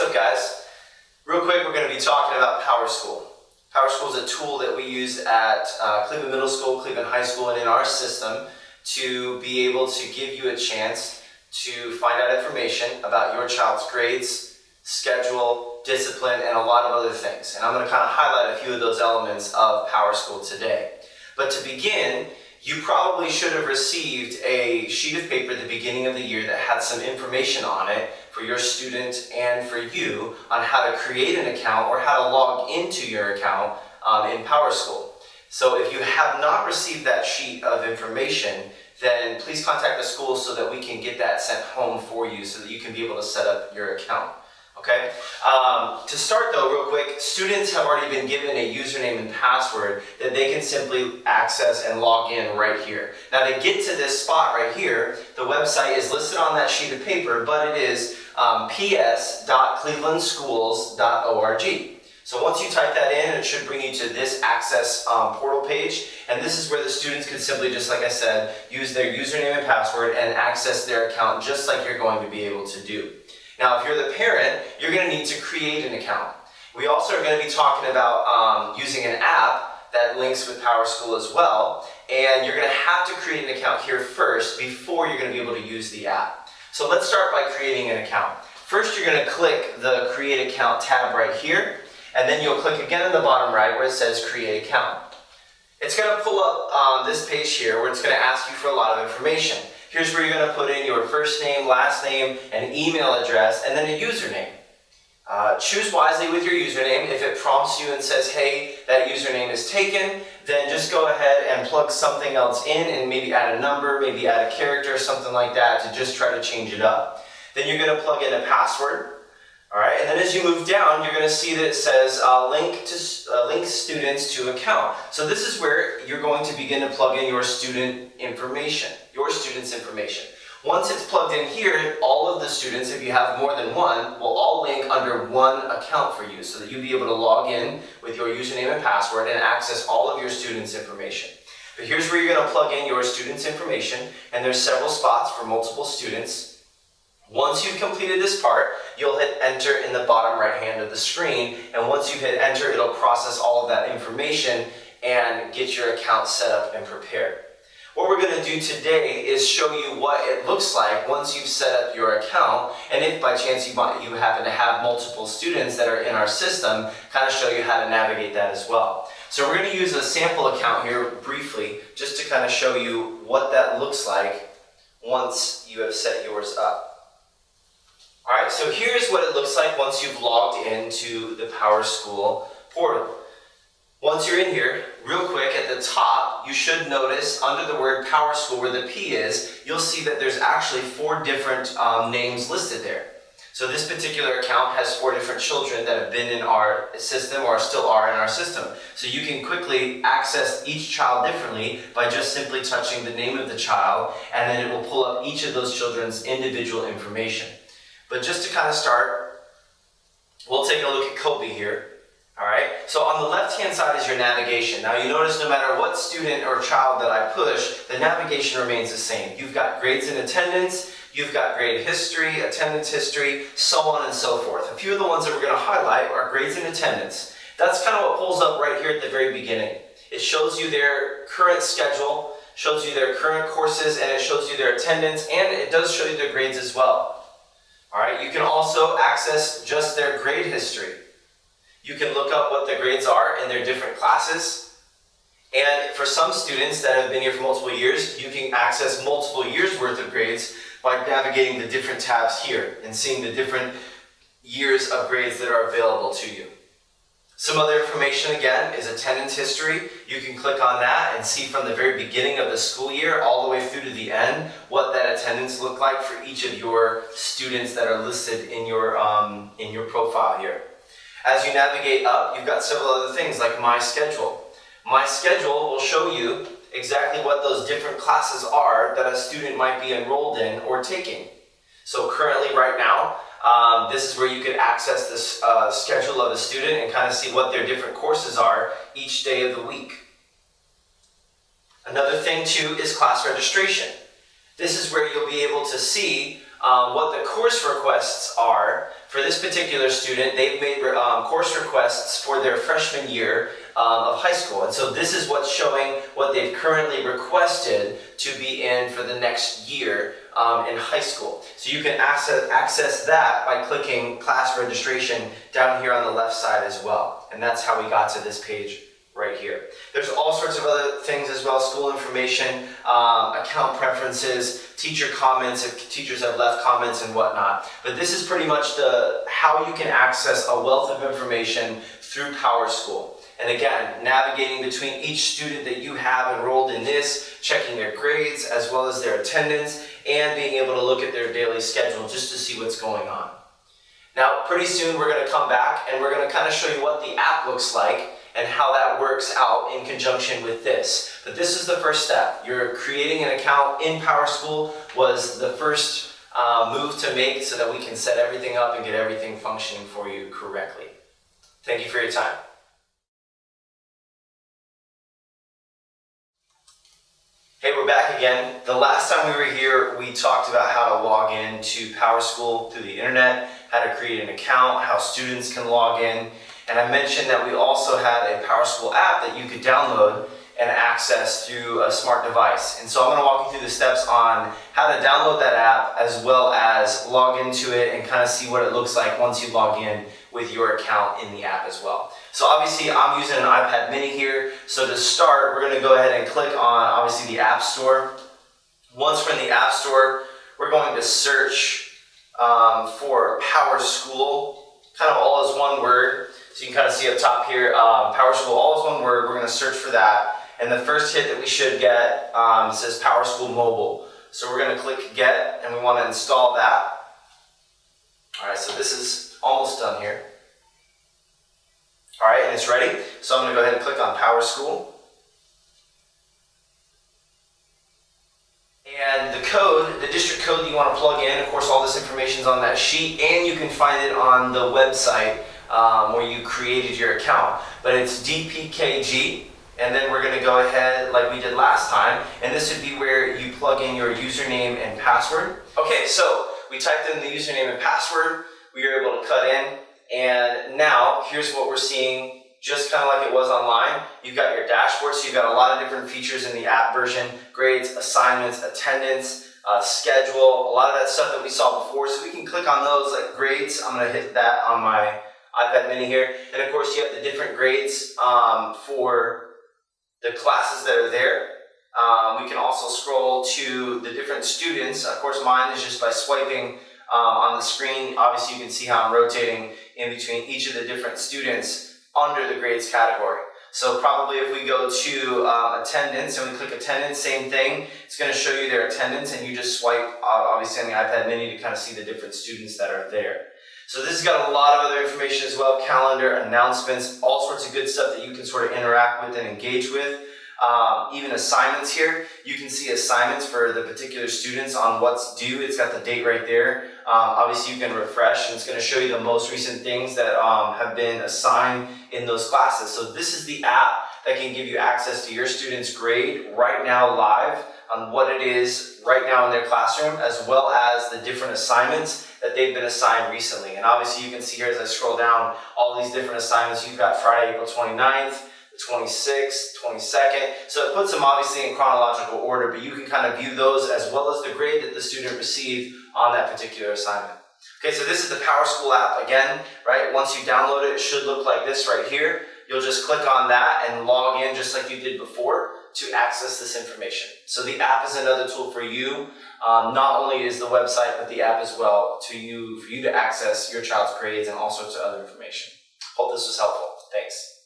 up, guys? Real quick, we're going to be talking about PowerSchool. PowerSchool is a tool that we use at Cleveland Middle School, Cleveland High School, and in our system to be able to give you a chance to find out information about your child's grades, schedule, discipline, and a lot of other things. And I'm going to kind of highlight a few of those elements of PowerSchool today. But to begin, you probably should have received a sheet of paper at the beginning of the year that had some information on it for your student and for you on how to create an account or how to log into your account in PowerSchool. So if you have not received that sheet of information, then please contact the school so that we can get that sent home for you so that you can be able to set up your account. Okay? To start though, real quick, students have already been given a username and password that they can simply access and log in right here. Now to get to this spot right here, the website is listed on that sheet of paper, but it is ps.clevelandschools.org. So once you type that in, it should bring you to this access portal page, and this is where the students can simply, just like I said, use their username and password and access their account just like you're going to be able to do. Now, if you're the parent, you're going to need to create an account. We also are going to be talking about using an app that links with PowerSchool as well, and you're going to have to create an account here first before you're going to be able to use the app. So let's start by creating an account. First, you're going to click the Create Account tab right here, and then you'll click again in the bottom right where it says Create Account. It's going to pull up this page here where it's going to ask you for a lot of information. Here's where you're going to put in your first name, last name, an email address, and then a username. Choose wisely with your username. If it prompts you and says, hey, that username is taken, then just go ahead and plug something else in and maybe add a number, maybe add a character, something like that to just try to change it up. Then you're going to plug in a password. All right, and then as you move down, you're going to see that it says link students to account. So this is where you're going to begin to plug in your student's information. Once it's plugged in here, all of the students, if you have more than one, will all link under one account for you so that you'll be able to log in with your username and password and access all of your students' information. But here's where you're going to plug in your students' information, and there's several spots for multiple students. Once you've completed this part, you'll hit enter in the bottom right hand of the screen, and once you've hit enter, it'll process all of that information and get your account set up and prepared. What we're going to do today is show you what it looks like once you've set up your account, and if by chance you happen to have multiple students that are in our system, kind of show you how to navigate that as well. So we're going to use a sample account here briefly just to kind of show you what that looks like once you have set yours up. Alright, so here's what it looks like once you've logged into the PowerSchool portal. Once you're in here, real quick at the top, you should notice under the word PowerSchool where the P is, you'll see that there's actually 4 different names listed there. So this particular account has 4 different children that have been in our system or still are in our system. So you can quickly access each child differently by just simply touching the name of the child, and then it will pull up each of those children's individual information. But just to kind of start, we'll take a look at Kobe here. Alright, so on the left-hand side is your navigation. Now you notice no matter what student or child that I push, the navigation remains the same. You've got grades and attendance, you've got grade history, attendance history, so on and so forth. A few of the ones that we're going to highlight are grades and attendance. That's kind of what pulls up right here at the very beginning. It shows you their current schedule, shows you their current courses, and it shows you their attendance, and it does show you their grades as well. Alright, you can also access just their grade history. You can look up what the grades are in their different classes. And for some students that have been here for multiple years, you can access multiple years worth of grades by navigating the different tabs here and seeing the different years of grades that are available to you. Some other information again is attendance history. You can click on that and see from the very beginning of the school year all the way through to the end what that attendance looked like for each of your students that are listed in your profile here. As you navigate up, you've got several other things like My Schedule. My Schedule will show you exactly what those different classes are that a student might be enrolled in or taking. So currently right now, this is where you could access this schedule of a student and kind of see what their different courses are each day of the week. Another thing too is class registration. This is where you'll be able to see What the course requests are, for this particular student, they've made course requests for their freshman year of high school. And so this is what's showing what they've currently requested to be in for the next year in high school. So you can access that by clicking class registration down here on the left side as well. And that's how we got to this page right here. There's all sorts of other things as well: school information, account preferences, teacher comments if teachers have left comments and whatnot. But this is pretty much how you can access a wealth of information through PowerSchool. And again, navigating between each student that you have enrolled in this, checking their grades as well as their attendance, and being able to look at their daily schedule just to see what's going on. Now, pretty soon we're going to come back and we're going to kind of show you what the app looks like and how that works out in conjunction with this. But this is the first step. You're creating an account in PowerSchool was the first move to make so that we can set everything up and get everything functioning for you correctly. Thank you for your time. Hey, we're back again. The last time we were here, we talked about how to log in to PowerSchool through the internet, how to create an account, how students can log in. And I mentioned that we also had a PowerSchool app that you could download and access through a smart device. And so I'm going to walk you through the steps on how to download that app as well as log into it and kind of see what it looks like once you log in with your account in the app as well. So obviously I'm using an iPad mini here. So to start, we're going to go ahead and click on obviously the App Store. Once we're in the App Store, we're going to search for PowerSchool, kind of all as one word. So you can kind of see up top here, PowerSchool, all as one word. We're going to search for that. And the first hit that we should get says PowerSchool Mobile. So we're going to click Get, and we want to install that. All right, so this is almost done here. All right, and it's ready. So I'm going to go ahead and click on PowerSchool. And the code, the district code that you want to plug in, of course, all this information is on that sheet, and you can find it on the website where you created your account. But it's DPKG, and then we're going to go ahead like we did last time, and this would be where you plug in your username and password. Okay, so we typed in the username and password, we were able to cut in, and now here's what we're seeing, just kind of like it was online. You've got your dashboard, so you've got a lot of different features in the app version: grades, assignments, attendance, schedule, a lot of that stuff that we saw before. So we can click on those, like grades. I'm going to hit that on my iPad mini here. And of course you have the different grades for the classes that are there. We can also scroll to the different students. Of course mine is just by swiping on the screen. Obviously you can see how I'm rotating in between each of the different students under the grades category. So probably if we go to attendance and we click attendance, same thing. It's going to show you their attendance, and you just swipe obviously on the iPad mini to kind of see the different students that are there. So this has got a lot of other information as well: calendar, announcements, all sorts of good stuff that you can sort of interact with and engage with. Even assignments here. You can see assignments for the particular students on what's due. It's got the date right there. Obviously you can refresh, and it's going to show you the most recent things that have been assigned in those classes. So this is the app that can give you access to your student's grade right now live on what it is right now in their classroom, as well as the different assignments that they've been assigned recently. And obviously you can see here as I scroll down all these different assignments. You've got Friday, April 29th, the 26th, 22nd. So it puts them obviously in chronological order, but you can kind of view those as well as the grade that the student received on that particular assignment. Okay, so this is the PowerSchool app again, right? Once you download it, it should look like this right here. You'll just click on that and log in just like you did before to access this information. So the app is another tool for you. Not only is the website, but the app as well for you to access your child's grades and all sorts of other information. Hope this was helpful. Thanks.